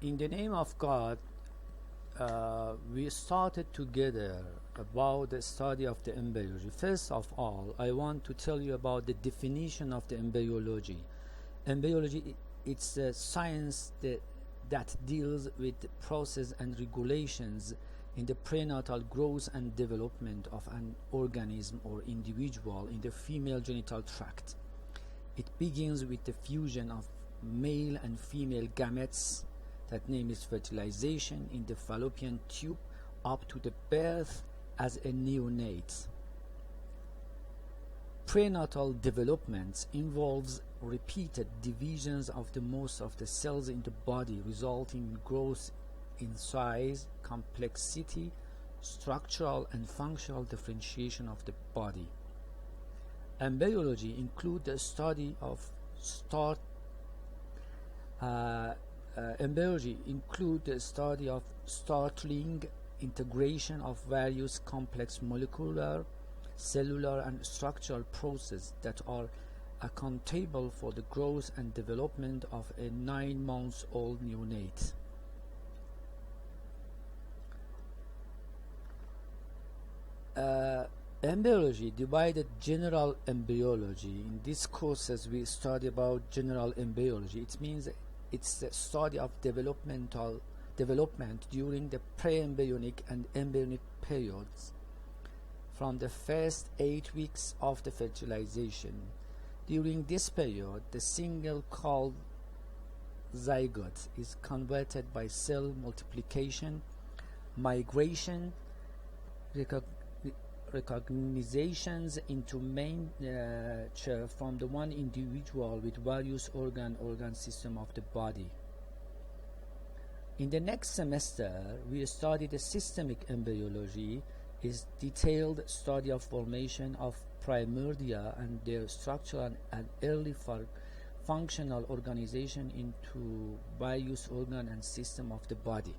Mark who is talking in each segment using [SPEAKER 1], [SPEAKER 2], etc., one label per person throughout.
[SPEAKER 1] In the name of God, we started together about the study of the embryology. First of all, I want to tell you about the definition of the embryology. Embryology, it's a science that deals with the process and regulations in the prenatal growth and development of an organism or individual in the female genital tract. It begins with the fusion of male and female gametes, that name is fertilization, in the fallopian tube up to the birth as a neonate. Prenatal development involves repeated divisions of the most of the cells in the body, resulting in growth in size, complexity, structural and functional differentiation of the body. Embryology includes the study of startling integration of various complex molecular, cellular, and structural processes that are accountable for the growth and development of a 9-month-old neonate. Embryology divided general embryology. In these courses we study about general embryology. It means it's the study of development during the pre-embryonic and embryonic periods from the first 8 weeks of the fertilization. During this period, the single called zygote is converted by cell multiplication, migration, recognitions into miniature from the one individual with various organ system of the body. In the next semester, we study the systemic embryology, is detailed study of formation of primordia and their structural and early functional organization into various organ and system of the body.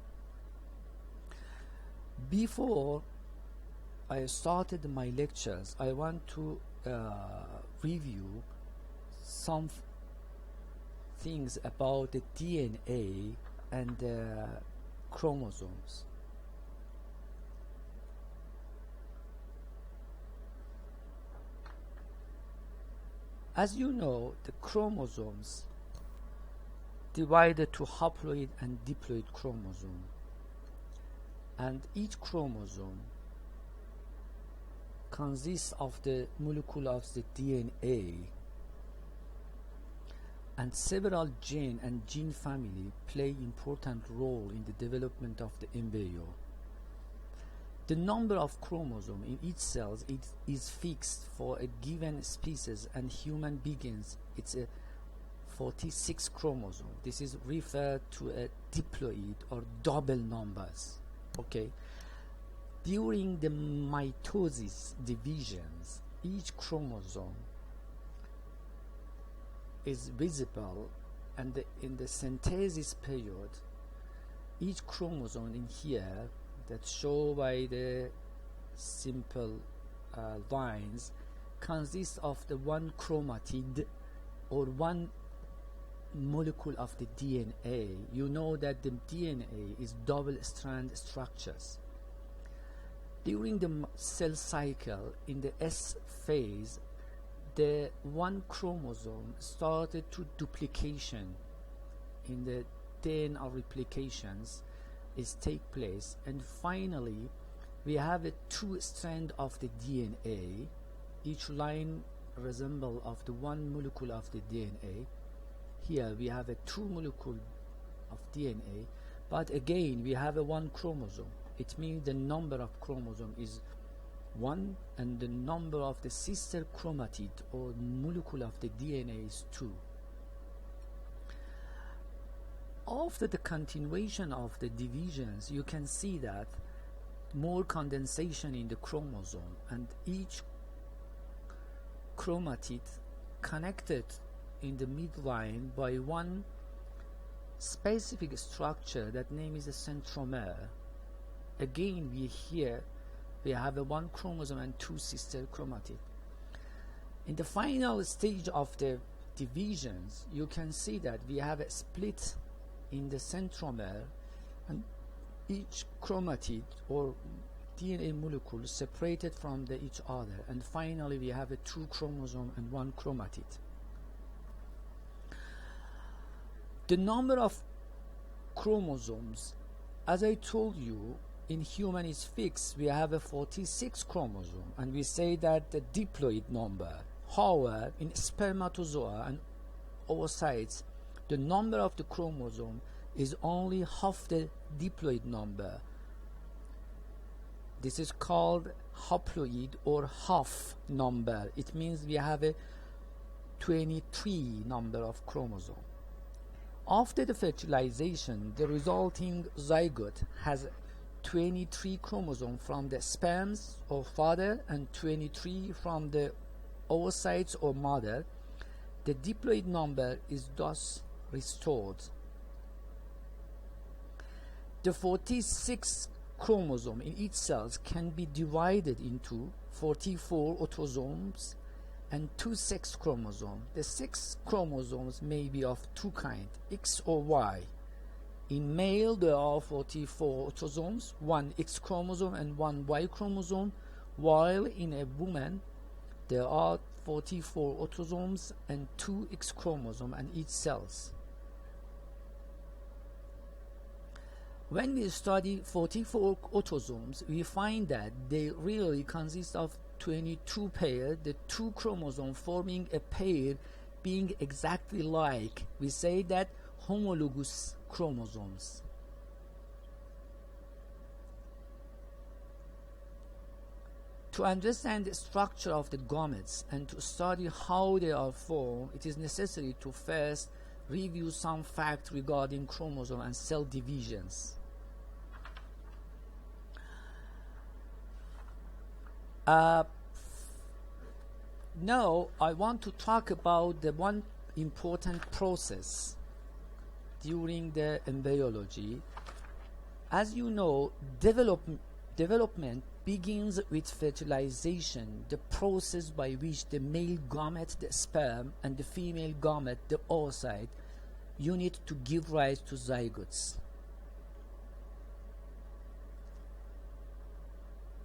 [SPEAKER 1] Before I started my lectures, I want to review some things about the DNA and the chromosomes. As you know, the chromosomes divided to haploid and diploid chromosome, and each chromosome consists of the molecule of the DNA, and several gene and gene family play important role in the development of the embryo. The number of chromosomes in each cell is fixed for a given species, and human beings it's a 46 chromosome. This is referred to a diploid or double numbers. Okay. During the mitosis divisions, each chromosome is visible, and in the synthesis period, each chromosome in here that show by the simple lines consists of the one chromatid or one molecule of the DNA. You know that the DNA is double strand structures. During the cell cycle, in the S phase, the one chromosome started to duplication. In the 10 of replications is take place, and finally we have a 2 strand of the DNA. Each line resemble of the one molecule of the DNA. Here we have a 2 molecule of DNA, but again we have a 1 chromosome. It means the number of chromosome is 1, and the number of the sister chromatid or molecule of the DNA is 2. After the continuation of the divisions, you can see that more condensation in the chromosome, and each chromatid connected in the midline by one specific structure that name is a centromere. Again we have a 1 chromosome and 2 sister chromatid. In the final stage of the divisions, you can see that we have a split in the centromere, and each chromatid or DNA molecule separated from each other, and finally we have a 2 chromosome and 1 chromatid. The number of chromosomes, as I told you, in human is fixed. We have a 46 chromosome, and we say that the diploid number. However, in spermatozoa and oocytes, the number of the chromosome is only half the diploid number. This is called haploid or half number. It means we have a 23 number of chromosome. After the fertilization, the resulting zygote has 23 chromosomes from the sperms or father and 23 from the oocytes or mother. The diploid number is thus restored. The 46 chromosome in each cell can be divided into 44 autosomes and 2 sex chromosomes. The 6 chromosomes may be of 2 kinds, X or Y. In male, there are 44 autosomes, 1 X chromosome and 1 Y chromosome, while in a woman, there are 44 autosomes and 2 X chromosomes in each cells. When we study 44 autosomes, we find that they really consist of 22 pairs, the 2 chromosomes forming a pair being exactly like. We say that homologous chromosomes. To understand the structure of the gametes and to study how they are formed, it is necessary to first review some facts regarding chromosome and cell divisions. Now I want to talk about the one important process during the embryology. As you know, development begins with fertilization, the process by which the male gamete, the sperm, and the female gamete, the oocyte, unit to give rise to zygotes.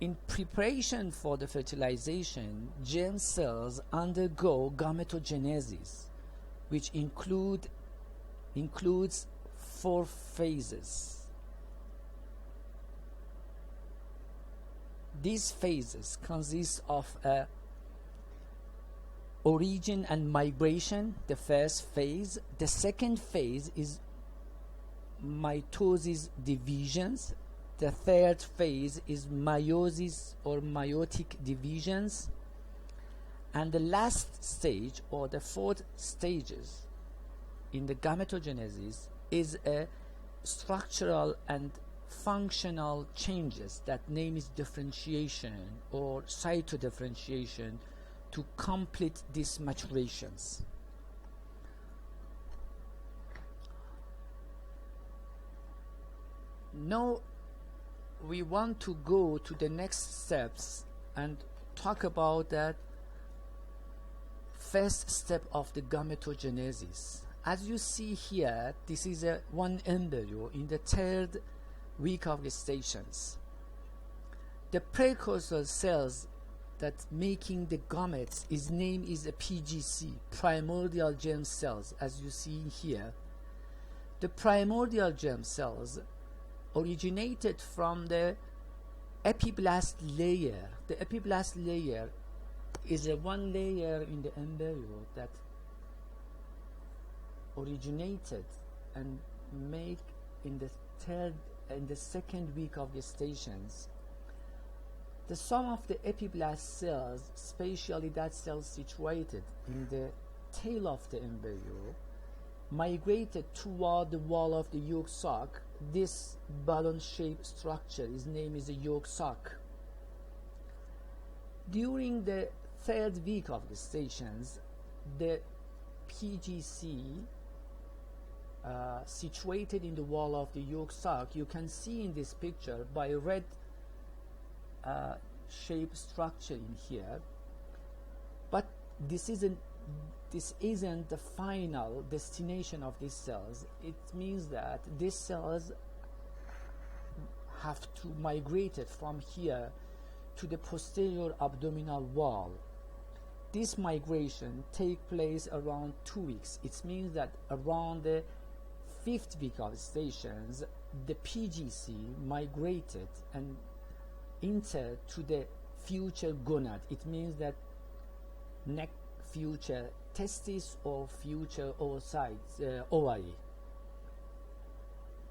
[SPEAKER 1] In preparation for the fertilization, germ cells undergo gametogenesis, which includes 4 phases. These phases consist of origin and migration, the first phase. The second phase is mitosis divisions. The third phase is meiosis or meiotic divisions. And the last stage, or the 4th stages in the gametogenesis, is a structural and functional changes that name is differentiation or cytodifferentiation to complete these maturations. Now we want to go to the next steps and talk about that first step of the gametogenesis. As you see here, this is one embryo in the 3rd week of gestations. The precursor cells that making the gametes, its name is a PGC, primordial germ cells, as you see here. The primordial germ cells originated from the epiblast layer. The epiblast layer is one layer in the embryo that originated and made in the 2nd week of gestations. The sum of the epiblast cells, especially that cell situated in the tail of the embryo, migrated toward the wall of the yolk sac. This balloon-shaped structure, its name is a yolk sac. During the 3rd week of gestations, the PGC situated in the wall of the yolk sac, you can see in this picture by red shaped structure in here, but this is this isn't the final destination of these cells. It means that these cells have to migrate it from here to the posterior abdominal wall. This migration takes place around 2 weeks. It means that around the 5th week of stations, the PGC migrated and entered to the future gonad. It means that next future testis or future oocytes, ovary.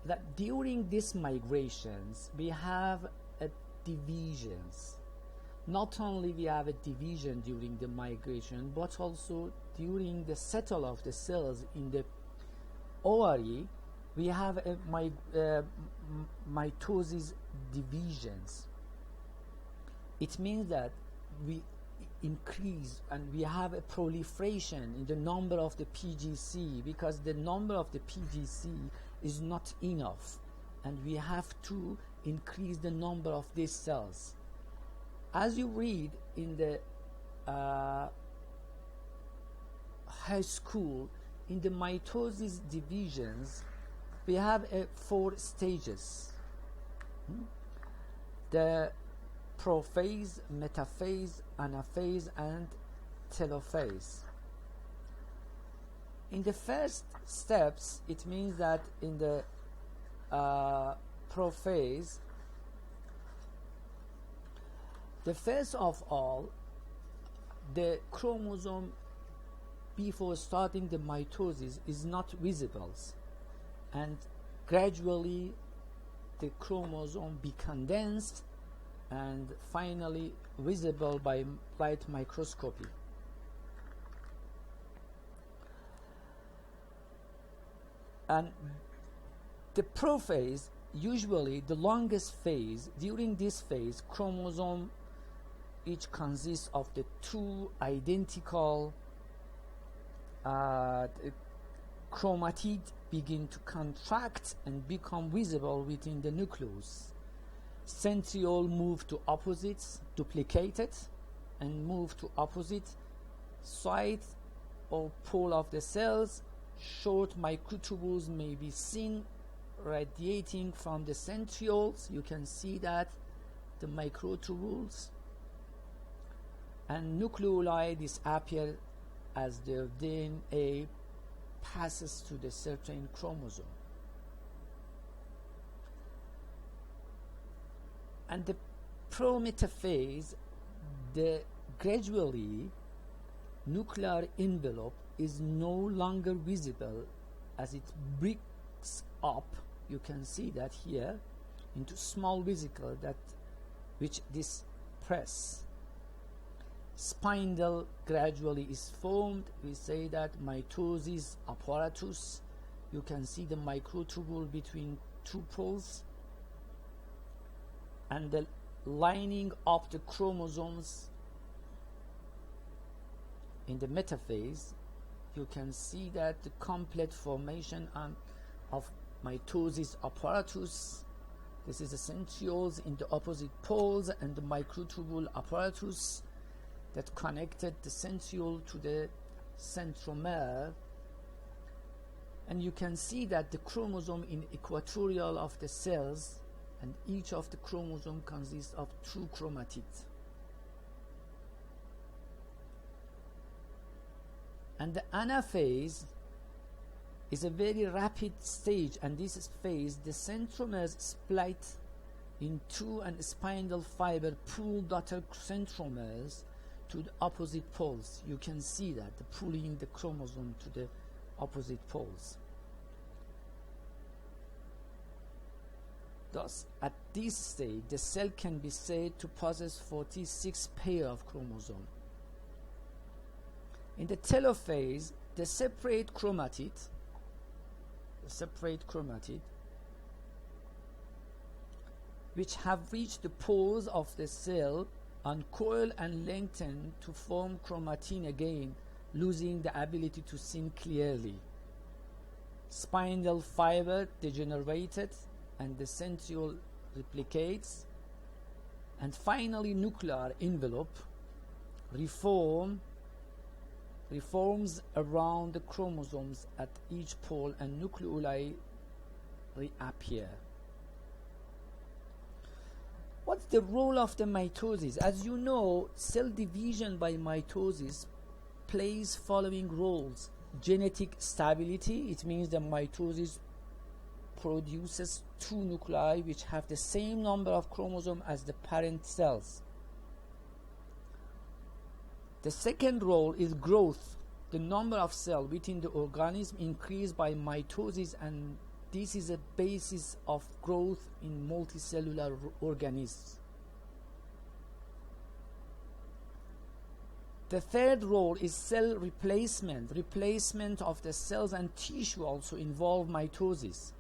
[SPEAKER 1] That during these migrations we have a divisions. Not only we have a division during the migration, but also during the settle of the cells in the ovary, we have a mitosis divisions. It means that we increase and we have a proliferation in the number of the PGC, because the number of the PGC is not enough, and we have to increase the number of these cells. As you read in the high school, in the mitosis divisions, we have 4 stages. The prophase, metaphase, anaphase, and telophase. In the first steps, it means that in the prophase, the first of all, the chromosome before starting the mitosis is not visible, and gradually the chromosome be condensed and finally visible by light microscopy. And the prophase, usually the longest phase. During this phase, chromosome each consists of the 2 identical chromatid begin to contract and become visible within the nucleus. Centriole move to opposites, duplicated, and move to opposite side or pole of the cells. Short microtubules may be seen radiating from the centrioles. You can see that the microtubules, and nucleoli disappear as the DNA passes to the certain chromosome. And the prometaphase, the gradually nuclear envelope is no longer visible as it breaks up. You can see that here into small vesicle that which this press. Spindle gradually is formed. We say that mitosis apparatus. You can see the microtubule between 2 poles, and the lining of the chromosomes in the metaphase. You can see that the complete formation of mitosis apparatus. This is the centrioles in the opposite poles and the microtubule apparatus that connected the centriole to the centromere. And you can see that the chromosome in equatorial of the cells, and each of the chromosome consists of 2 chromatids. And the anaphase is a very rapid stage, and this phase, the centromeres split in 2 and spindle fiber pull daughter centromeres to the opposite poles. You can see that the pulling the chromosome to the opposite poles. Thus, at this stage, the cell can be said to possess 46 pair of chromosomes. In the telophase, the separate chromatid, which have reached the poles of the cell, uncoil and lengthen to form chromatin again, losing the ability to see clearly. Spindle fiber degenerated and the centriole replicates, and finally nuclear envelope reform. reforms around the chromosomes at each pole and nucleoli reappear. What's the role of the mitosis? As you know, cell division by mitosis plays following roles. Genetic stability, it means the mitosis produces two nuclei which have the same number of chromosomes as the parent cells. The second role is growth. The number of cells within the organism increase by mitosis, and this is a basis of growth in multicellular organisms. The third role is cell replacement. Replacement of the cells and tissue also involve mitosis.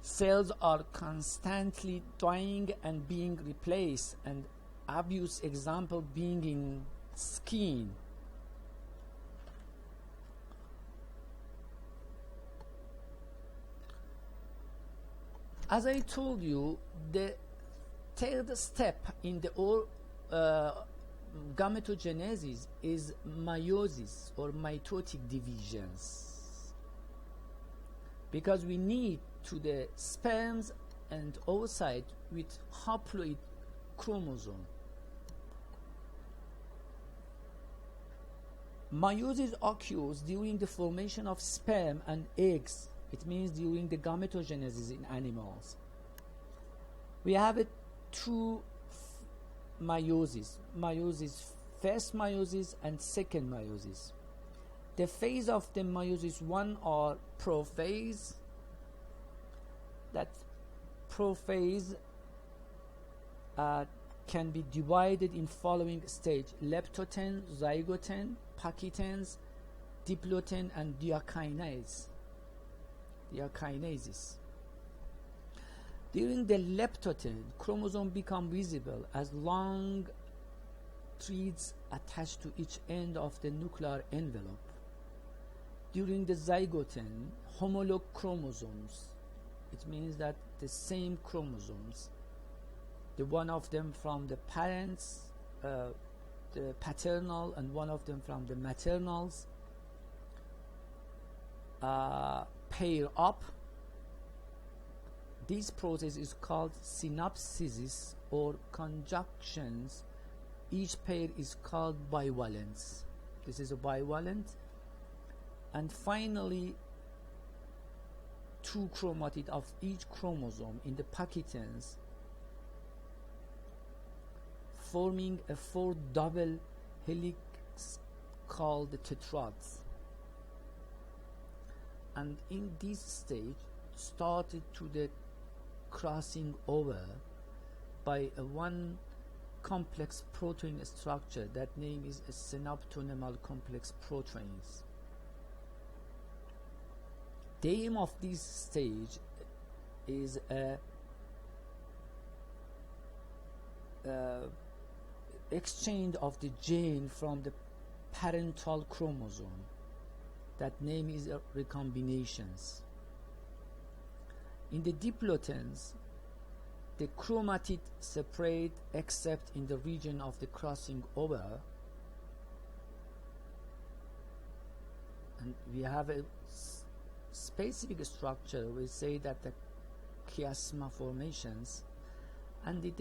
[SPEAKER 1] Cells are constantly dying and being replaced, and obvious example being in skin. As I told you, the third step in the gametogenesis is meiosis or mitotic divisions, because we need to the sperms and oocyte with haploid chromosome. Meiosis occurs during the formation of sperm and eggs. It means during the gametogenesis in animals. We have two meiosis. First meiosis and second meiosis. The phase of the meiosis 1 are prophase. That prophase can be divided in following stage: leptoten, zygoten, pachytens, diploten, and diakinase. During the leptoten, chromosomes become visible as long threads attached to each end of the nuclear envelope. During the zygoten, homolog chromosomes, it means that the same chromosomes, the one of them from the parents, the paternal, and one of them from the maternals, pair up. This process is called synapsis or conjunctions. Each pair is called bivalence. This is a bivalent. And finally, two chromatids of each chromosome in the pachytens, forming a four double helix called the tetrads. And in this stage started to the crossing over by a one complex protein structure. That name is a synaptonemal complex proteins. The aim of this stage is a exchange of the gene from the parental chromosome. That name is recombinations. In the diplotens, the chromatid separate except in the region of the crossing over, and we have a specific structure. We say that the chiasma formations, and the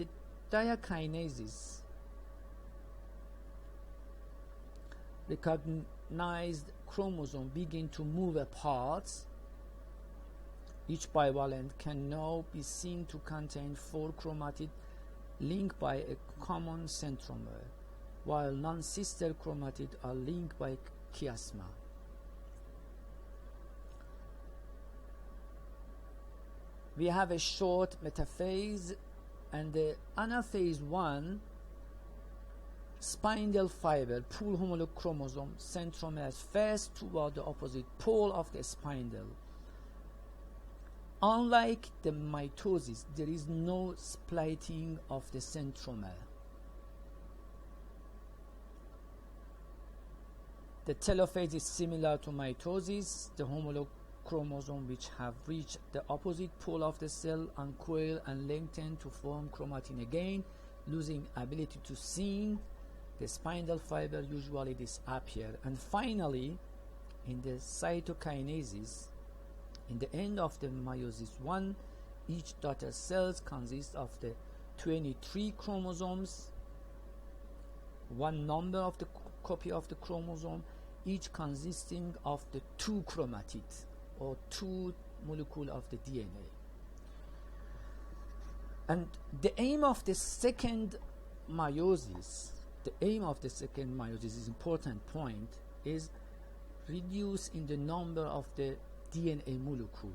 [SPEAKER 1] diakinases recognized chromosome begin to move apart. Each bivalent can now be seen to contain four chromatids linked by a common centromere, while non-sister chromatids are linked by chiasma. We have a short metaphase, and the anaphase 1 spindle fiber pull homolog chromosome centromeres first toward the opposite pole of the spindle. Unlike the mitosis, there is no splitting of the centromere. The telophase is similar to mitosis. The homolog chromosome which have reached the opposite pole of the cell uncoil and lengthen to form chromatin again, losing ability to seen. the spindle fiber usually disappear. And finally, in the cytokinesis, in the end of the meiosis 1, each daughter cells consists of the 23 chromosomes, one number of the copy of the chromosome, each consisting of the 2 chromatids or 2 molecules of the DNA. And the aim of the second meiosis, is important point, is reduce in the number of the DNA molecule.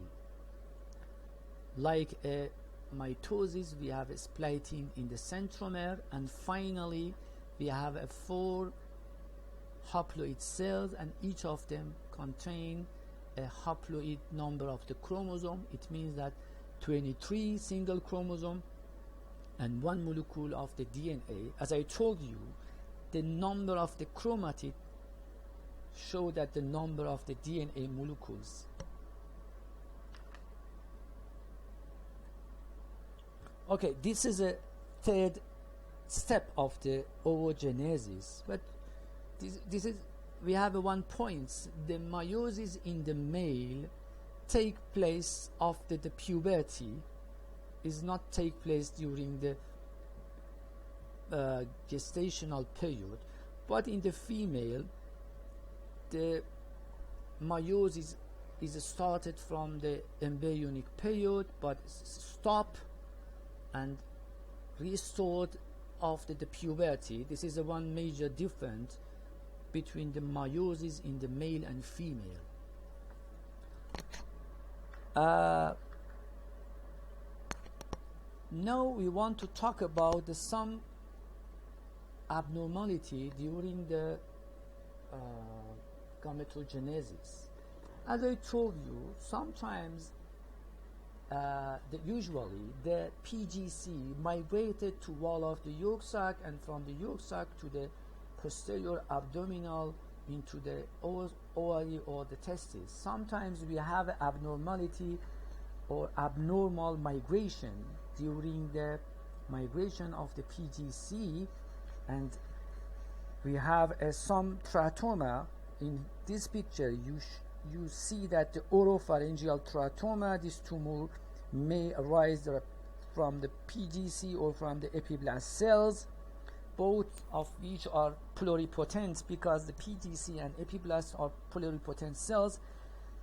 [SPEAKER 1] Like a mitosis, we have a splitting in the centromere, and finally we have a 4 haploid cells, and each of them contain a haploid number of the chromosome. It means that 23 single chromosome and 1 molecule of the DNA. As I told you, the number of the chromatid show that the number of the DNA molecules. Okay, this is a third step of the oogenesis, but this is, we have 1 point. The meiosis in the male take place after the puberty, is not take place during the gestational period, but in the female the meiosis is started from the embryonic period but stop and restored after the puberty. This is one major difference between the meiosis in the male and female. Now we want to talk about some abnormality during the gametogenesis. As I told you, sometimes usually the PGC migrated to wall of the yolk sac, and from the yolk sac to the posterior abdominal into the ovary or the testes. Sometimes we have abnormality or abnormal migration during the migration of the PGC, and we have some teratoma. In this picture you see that the oropharyngeal teratoma, this tumor may arise from the PGC or from the epiblast cells, both of which are pluripotent because the PGC and epiblast are pluripotent cells.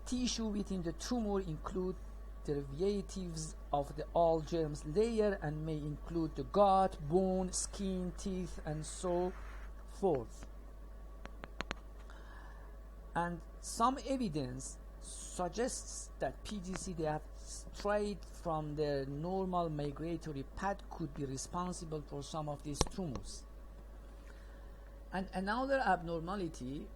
[SPEAKER 1] Tissue within the tumor include derivatives of the all germs layer and may include the gut, bone, skin, teeth, and so forth. And some evidence suggests that PGC, they have strayed from the normal migratory path, could be responsible for some of these tumors. And another abnormality,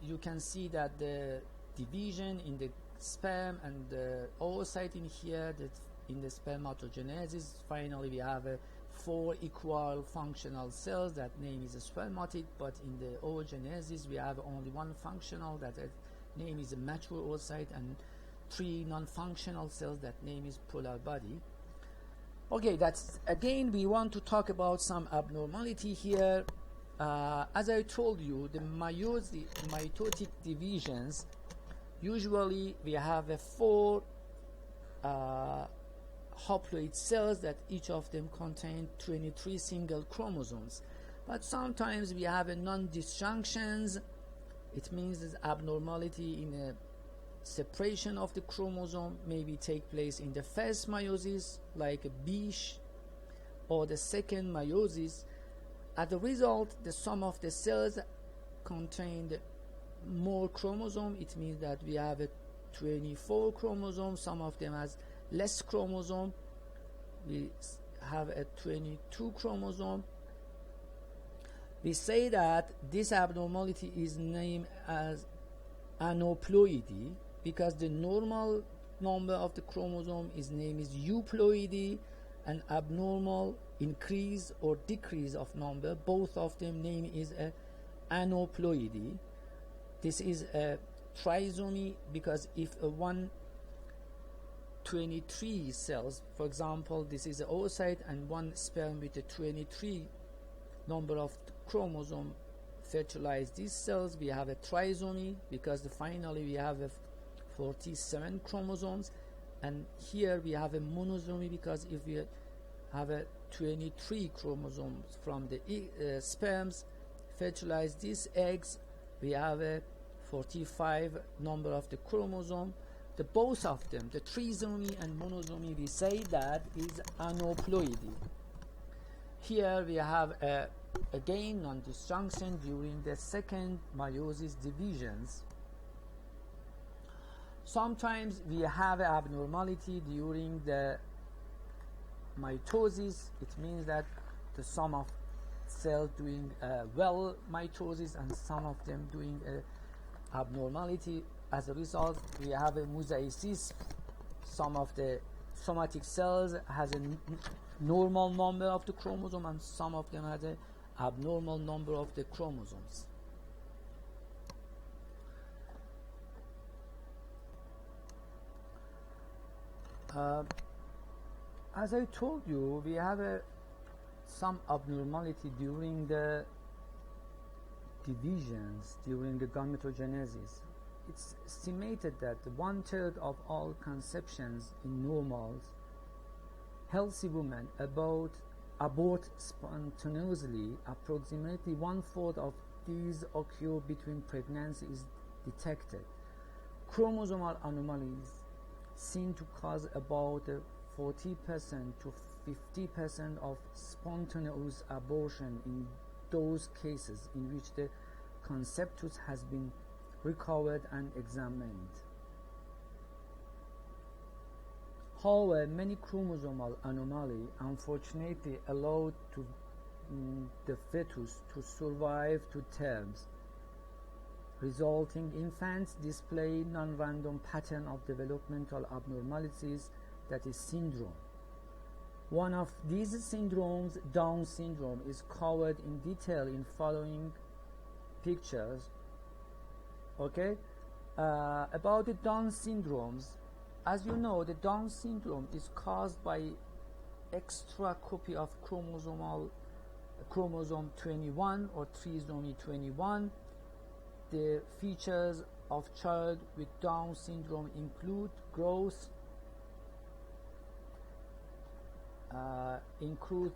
[SPEAKER 1] you can see that the division in the sperm and the oocyte in here, that in the spermatogenesis, finally we have 4 equal functional cells, that name is a spermatid, but in the oogenesis we have only 1 functional, that name is a mature oocyte, and 3 non-functional cells, that name is polar body. Okay, that's again we want to talk about some abnormality here. As I told you, the mitotic divisions, usually we have 4 haploid cells, that each of them contain 23 single chromosomes. But sometimes we have non-disjunctions. It means that abnormality in a separation of the chromosome maybe take place in the first meiosis, like a Bish, or the second meiosis. As a result, the sum of the cells contained more chromosome. It means that we have 24 chromosomes. Some of them has less chromosome. We have 22 chromosome. We say that this abnormality is named as aneuploidy because the normal number of the chromosome is named as euploidy, and abnormal increase or decrease of number, both of them name is aneuploidy. This is a trisomy because if 23 cells, for example, this is an oocyte and 1 sperm with 23 number of chromosome fertilize these cells. We have a trisomy because finally we have a 47 chromosomes, and here we have a monosomy because if we have a 23 chromosomes from the sperms fertilize these eggs, we have a 45 number of the chromosome. The both of them, the trisomy and monosomy, we say that is aneuploidy. Here we have again non-disjunction during the second meiosis divisions. Sometimes we have abnormality during the mitosis. It means that the some of cells doing well mitosis and some of them doing abnormality. As a result, we have a mosaicism. Some of the somatic cells has a normal number of the chromosome and some of them has a abnormal number of the chromosomes. As I told you, we have some abnormality during the divisions, during the gametogenesis. It's estimated that 1/3 of all conceptions in normals, healthy women abort spontaneously. Approximately 1/4 of these occur between pregnancy is detected. Chromosomal anomalies seem to cause about 40% to 50% of spontaneous abortion in those cases in which the conceptus has been recovered and examined. However, many chromosomal anomalies unfortunately allow the fetus to survive to terms, resulting infants display non-random pattern of developmental abnormalities, that is syndrome. One of these syndromes, Down syndrome, is covered in detail in following pictures. Okay, about the Down syndromes, as you know, the Down syndrome is caused by extra copy of chromosome 21 or trisomy 21. The features of child with Down syndrome include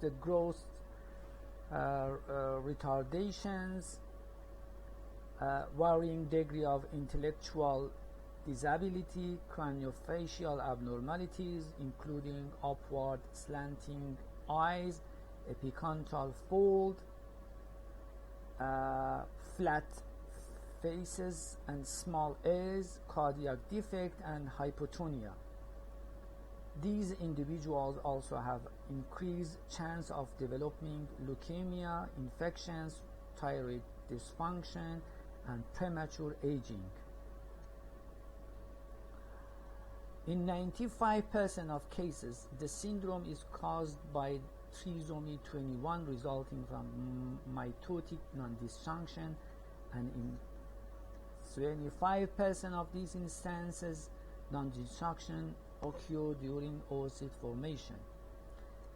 [SPEAKER 1] the growth retardations, varying degree of intellectual disability, craniofacial abnormalities including upward slanting eyes, epicanthal fold, flat faces and small ears, cardiac defect and hypotonia. These individuals also have increased chance of developing leukemia, infections, thyroid dysfunction, and premature aging. In 95% of cases, the syndrome is caused by trisomy 21 resulting from mitotic non-disjunction, and in 25% of these instances, non-disjunction occur during oocyte formation.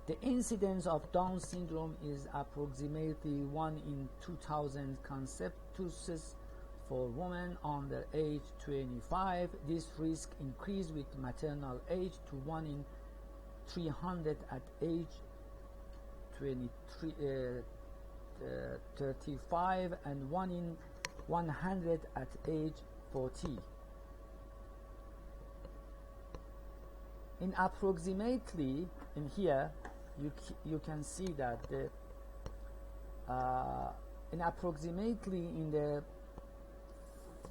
[SPEAKER 1] The incidence of Down syndrome is approximately 1 in 2,000 conceptuses for women under age 25. This risk increased with maternal age to 1 in 300 at age 35 and 1 in 100 at age 40. In approximately, in here, you can see that in approximately in the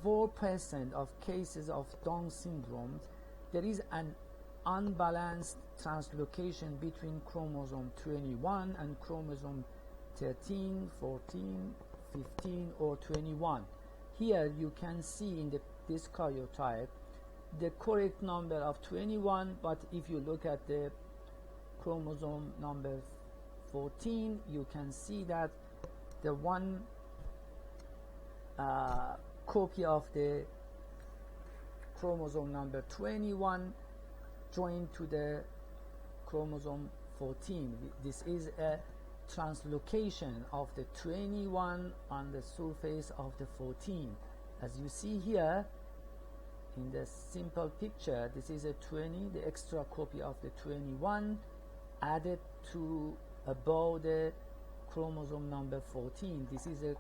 [SPEAKER 1] 4% of cases of Down syndrome, there is an unbalanced translocation between chromosome 21 and chromosome 13, 14, 15, or 21. Here you can see in this karyotype the correct number of 21, but if you look at the chromosome number 14, you can see that the one copy of the chromosome number 21 joined to the chromosome 14. This is a translocation of the 21 on the surface of the 14. As you see here in the simple picture, this is a 20, the extra copy of the 21 added to above the chromosome number 14. This is a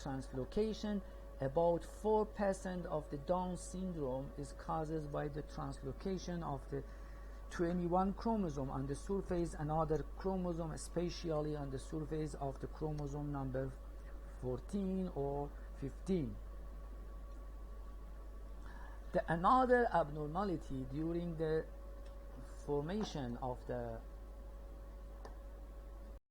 [SPEAKER 1] translocation. About 4% of the Down syndrome is caused by the translocation of the 21 chromosome on the surface, another chromosome especially on the surface of the chromosome number 14 or 15. Another abnormality during the formation of the